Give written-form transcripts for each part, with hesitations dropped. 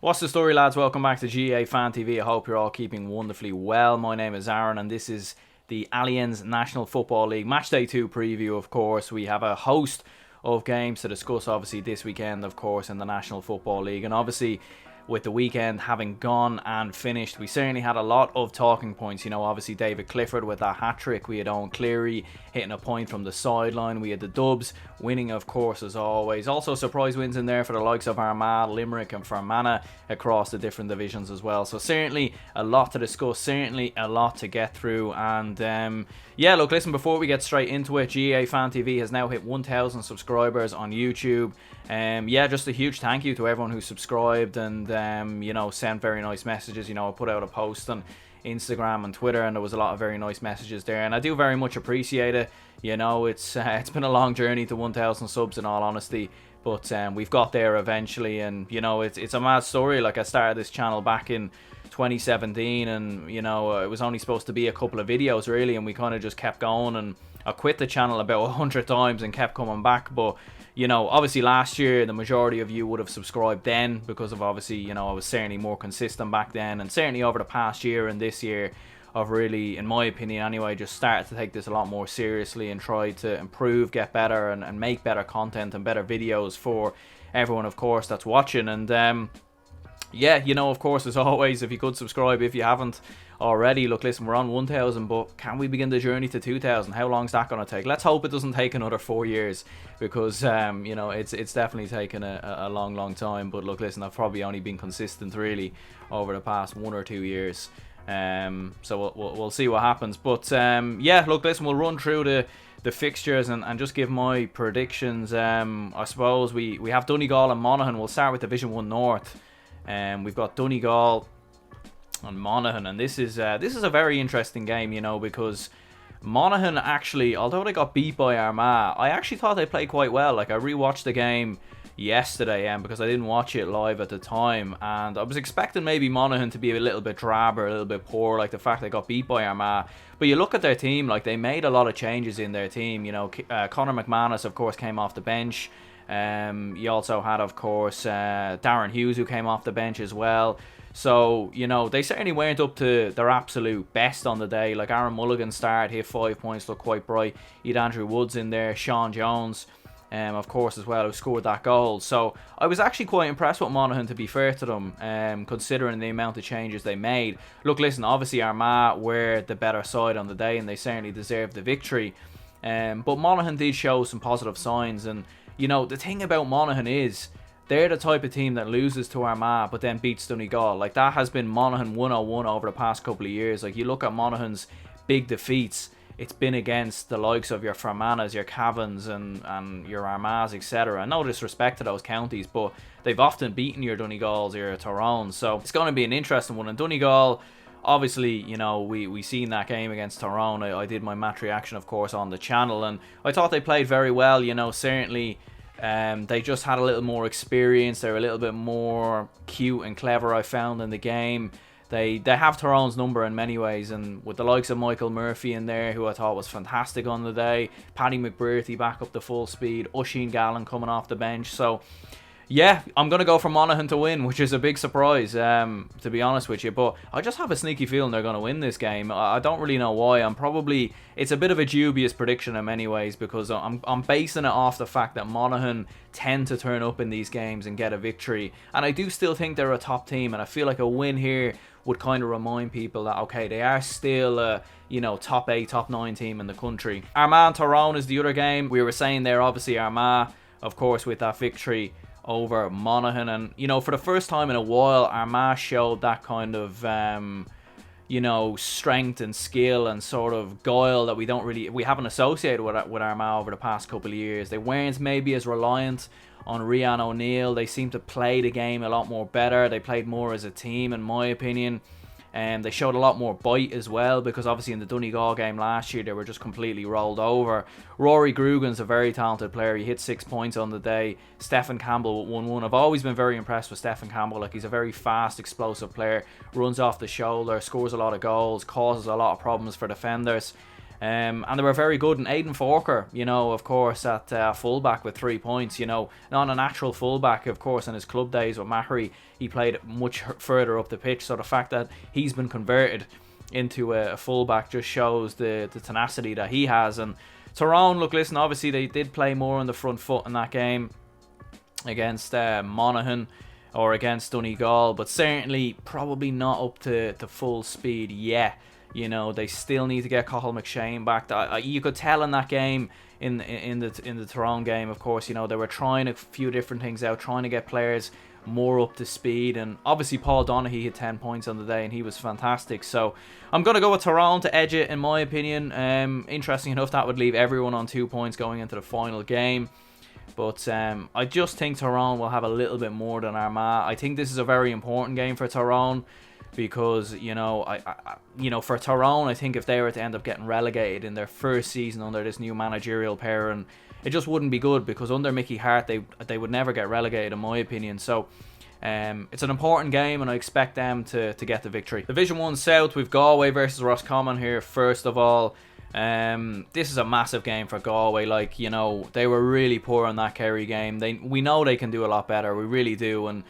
What's the story, lads? Welcome back to GA Fan TV. I hope you're all keeping wonderfully well. My name is Aaron and this is the Allianz National Football League Matchday 2 preview, of course. We have a host of games to discuss, obviously, this weekend, of course, in the National Football League. And obviously, with the weekend having gone and finished, we certainly had a lot of talking points. You know, obviously David Clifford with that hat-trick. We had Owen Cleary hitting a point from the sideline. We had the Dubs winning, of course, as always. Also surprise wins in there for the likes of Armagh, Limerick and Fermanagh across the different divisions as well. So certainly a lot to discuss, certainly a lot to get through. And yeah, look, listen, before we get straight into it, GA Fan TV has now hit 1,000 subscribers on YouTube. Yeah, just a huge thank you to everyone who subscribed and you know, sent very nice messages. You know, I put out a post on Instagram and Twitter and there was a lot of very nice messages there, and I do very much appreciate it. You know, it's been a long journey to 1,000 subs, in all honesty, but we've got there eventually. And you know, it's a mad story. Like, I started this channel back in 2017 and you know, it was only supposed to be a couple of videos really, and we kind of just kept going, and I quit the channel about 100 times and kept coming back. But you know, obviously last year the majority of you would have subscribed then because of, obviously, you know, I was certainly more consistent back then, and certainly over the past year and this year I've really, in my opinion anyway, just started to take this a lot more seriously and try to improve, get better and make better content and better videos for everyone, of course, that's watching. And yeah, you know, of course, as always, if you could subscribe if you haven't already. Look, listen, we're on 1,000, but can we begin the journey to 2,000? How long is that going to take? Let's hope it doesn't take another 4 years, because you know, it's definitely taken a long time. But look, listen, I've probably only been consistent really over the past 1 or 2 years, so we'll see what happens. But yeah, look, listen, we'll run through the fixtures and just give my predictions. I suppose we have Donegal and Monaghan. We'll start with Division 1 North. We've got Donegal and Monaghan, and this is a very interesting game, you know, because Monaghan actually, although they got beat by Armagh, I actually thought they played quite well. Like, I rewatched the game yesterday because I didn't watch it live at the time, and I was expecting maybe Monaghan to be a little bit drab or a little bit poor, like the fact they got beat by Armagh. But you look at their team, like, they made a lot of changes in their team. You know, Conor McManus, of course, came off the bench. You also had, of course, Darren Hughes, who came off the bench as well. So, you know, they certainly weren't up to their absolute best on the day. Like, Aaron Mulligan started, hit 5 points, looked quite bright. You had Andrew Woods in there, Sean Jones, of course, as well, who scored that goal. So I was actually quite impressed with Monaghan, to be fair to them, considering the amount of changes they made. Look, listen, obviously Armagh were the better side on the day, and they certainly deserved the victory. But Monaghan did show some positive signs, and you know, the thing about Monaghan is they're the type of team that loses to Armagh but then beats Donegal. Like, that has been Monaghan 101 over the past couple of years. Like, you look at Monaghan's big defeats, it's been against the likes of your Fermanaghs, your Cavans and your Armaghs, etc. No disrespect to those counties, but they've often beaten your Donegals, your Tyrone. So it's going to be an interesting one. And Donegal, obviously, you know, we seen that game against Tyrone. I did my match reaction, of course, on the channel, and I thought they played very well. You know, certainly they just had a little more experience. They were a little bit more cute and clever, I found, in the game. They have Tyrone's number in many ways, and with the likes of Michael Murphy in there, who I thought was fantastic on the day, Paddy McBrearty back up to full speed, Oisin Gallen coming off the bench. So yeah, I'm going to go for Monaghan to win, which is a big surprise, to be honest with you. But I just have a sneaky feeling they're going to win this game. I don't really know why. It's a bit of a dubious prediction in many ways, because I'm basing it off the fact that Monaghan tend to turn up in these games and get a victory. And I do still think they're a top team, and I feel like a win here would kind of remind people that, okay, they are still a, you know, top 8, top 9 team in the country. Armagh and Tyrone is the other game. We were saying there, obviously, Armagh, of course, with that victory over Monaghan, and you know, for the first time in a while, Armagh showed that kind of you know, strength and skill and sort of guile that we haven't associated with Armagh over the past couple of years. They weren't maybe as reliant on Rian O'Neill. They seemed to play the game a lot more better. They played more as a team, in my opinion. And they showed a lot more bite as well, because obviously in the Donegal game last year they were just completely rolled over. Rory Grugan's a very talented player. He hit 6 points on the day. Stephen Campbell with 1-1. I've always been very impressed with Stephen Campbell. Like, he's a very fast, explosive player. Runs off the shoulder, scores a lot of goals, causes a lot of problems for defenders. And they were very good. And Aidan Forker, of course, at fullback with 3 points, not a natural fullback, of course, in his club days with Mahary. He played much further up the pitch. So the fact that he's been converted into a fullback just shows the tenacity that he has. And Tyrone, look, listen, obviously they did play more on the front foot in that game against Monaghan or against Donegal, but certainly probably not up to full speed yet. They still need to get Cathal McShane back. You could tell in that game, in the Tyrone game, of course, they were trying a few different things out, trying to get players more up to speed. And obviously Paul Donaghy had 10 points on the day, and he was fantastic. So I'm going to go with Tyrone to edge it, in my opinion. Interesting enough, that would leave everyone on 2 points going into the final game. But I just think Tyrone will have a little bit more than Armagh. I think this is a very important game for Tyrone, because for Tyrone, I think if they were to end up getting relegated in their first season under this new managerial pair, and it just wouldn't be good, because under Mickey Hart they would never get relegated, in my opinion. So it's an important game, and I expect them to get the victory. Division 1 South, we've Galway versus Roscommon here. First of all, this is a massive game for Galway. They were really poor in that Kerry game. We know they can do a lot better, we really do. And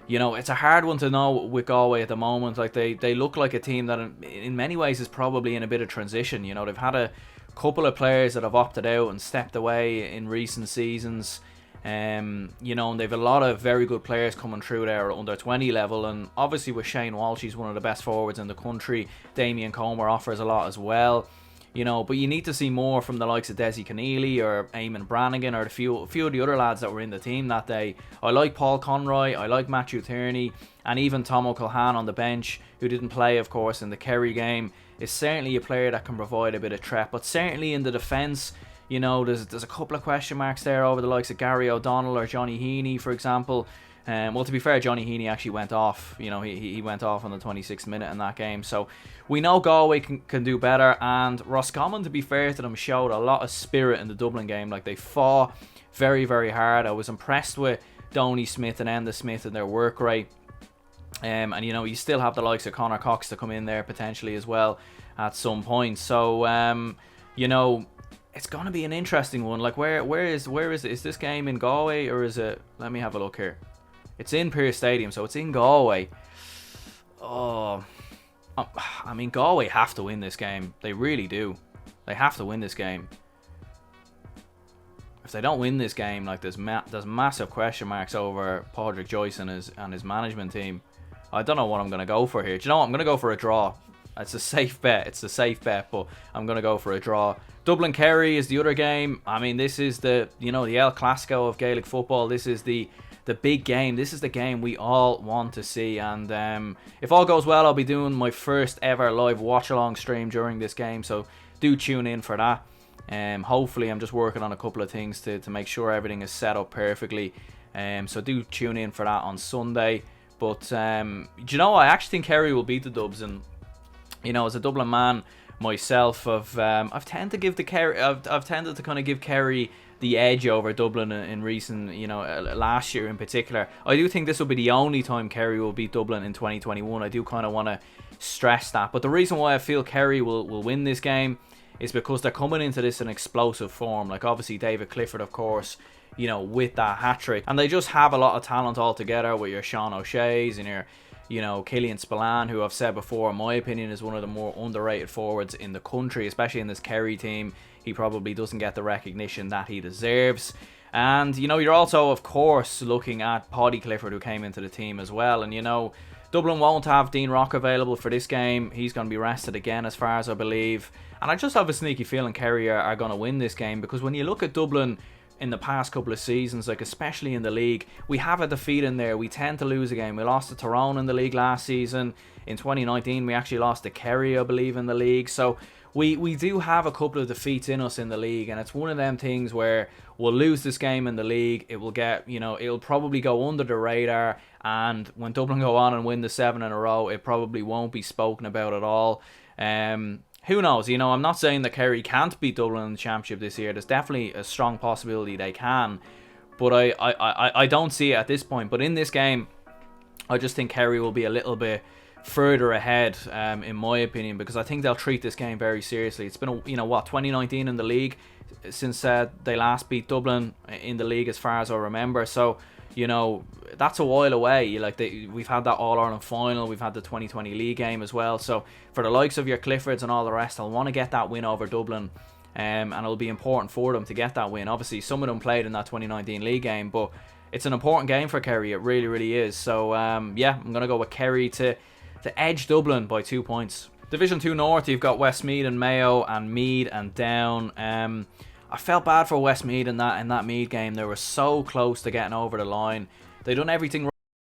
it's a hard one to know with Galway at the moment. They look like a team that in many ways is probably in a bit of transition. They've had a couple of players that have opted out and stepped away in recent seasons. And they've a lot of very good players coming through there under 20 level, and obviously with Shane Walsh, he's one of the best forwards in the country. Damien Comer offers a lot as well. But you need to see more from the likes of Desi Keneally or Eamon Brannigan or a few of the other lads that were in the team that day. I like Paul Conroy, I like Matthew Tierney, and even Tom O'Culhan on the bench, who didn't play, of course, in the Kerry game, is certainly a player that can provide a bit of threat. But certainly in the defence, there's a couple of question marks there over the likes of Gary O'Donnell or Johnny Heaney, for example. Well, to be fair, Johnny Heaney actually went off. He went off on the 26th minute in that game. So we know Galway can do better. And Roscommon, to be fair to them, showed a lot of spirit in the Dublin game. They fought very, very hard. I was impressed with Donny Smith and Enda Smith and their work rate. And you still have the likes of Conor Cox to come in there potentially as well at some point. So it's going to be an interesting one. Where is it? Is this game in Galway, or is it? Let me have a look here. It's in Pearse Stadium, so it's in Galway. Oh, Galway have to win this game. They really do. They have to win this game. If they don't win this game, there's massive question marks over Padraig Joyce and his management team. I don't know what I'm going to go for here. Do you know what? I'm going to go for a draw. It's a safe bet. But I'm going to go for a draw. Dublin Kerry is the other game. This is the El Clasico of Gaelic football. This is the big game. This is the game we all want to see. And if all goes well, I'll be doing my first ever live watch-along stream during this game. So do tune in for that. Hopefully, I'm just working on a couple of things to make sure everything is set up perfectly. So do tune in for that on Sunday. But I actually think Kerry will beat the Dubs. And as a Dublin man myself, I've tended to kind of give Kerry the edge over Dublin in recent, last year in particular. I do think this will be the only time Kerry will beat Dublin in 2021. I do kind of want to stress that. But the reason why I feel Kerry will win this game is because they're coming into this in explosive form. Obviously David Clifford, of course, with that hat-trick. And they just have a lot of talent altogether with your Sean O'Shea's and your Killian Spillane, who I've said before, in my opinion, is one of the more underrated forwards in the country, especially in this Kerry team. He probably doesn't get the recognition that he deserves. And, you're also, of course, looking at Paddy Clifford, who came into the team as well. And, Dublin won't have Dean Rock available for this game. He's going to be rested again, as far as I believe. And I just have a sneaky feeling Kerry are going to win this game, because when you look at Dublin in the past couple of seasons, especially in the league, we have a defeat in there. We tend to lose a game. We lost to Tyrone in the league last season. In 2019, we actually lost to Kerry, I believe, in the league. So we do have a couple of defeats in us in the league, and it's one of them things where we'll lose this game in the league. It will get, it'll probably go under the radar, and when Dublin go on and win the 7 in a row, it probably won't be spoken about at all. Who knows? I'm not saying that Kerry can't beat Dublin in the championship this year. There's definitely a strong possibility they can, but I don't see it at this point. But in this game, I just think Kerry will be a little bit further ahead, in my opinion, because I think they'll treat this game very seriously. It's been 2019 in the league since they last beat Dublin in the league, as far as I remember. So that's a while away. We've had that All-Ireland final, we've had the 2020 league game as well. So for the likes of your Cliffords and all the rest, they'll want to get that win over Dublin, and it'll be important for them to get that win. Obviously, some of them played in that 2019 league game, but it's an important game for Kerry. It really, really is. So yeah, I'm gonna go with Kerry to edge Dublin by 2 points. Division 2 North, you've got Westmeath and Mayo and Meath and Down. I felt bad for Westmeath in that Meath game. They were so close to getting over the line. They done everything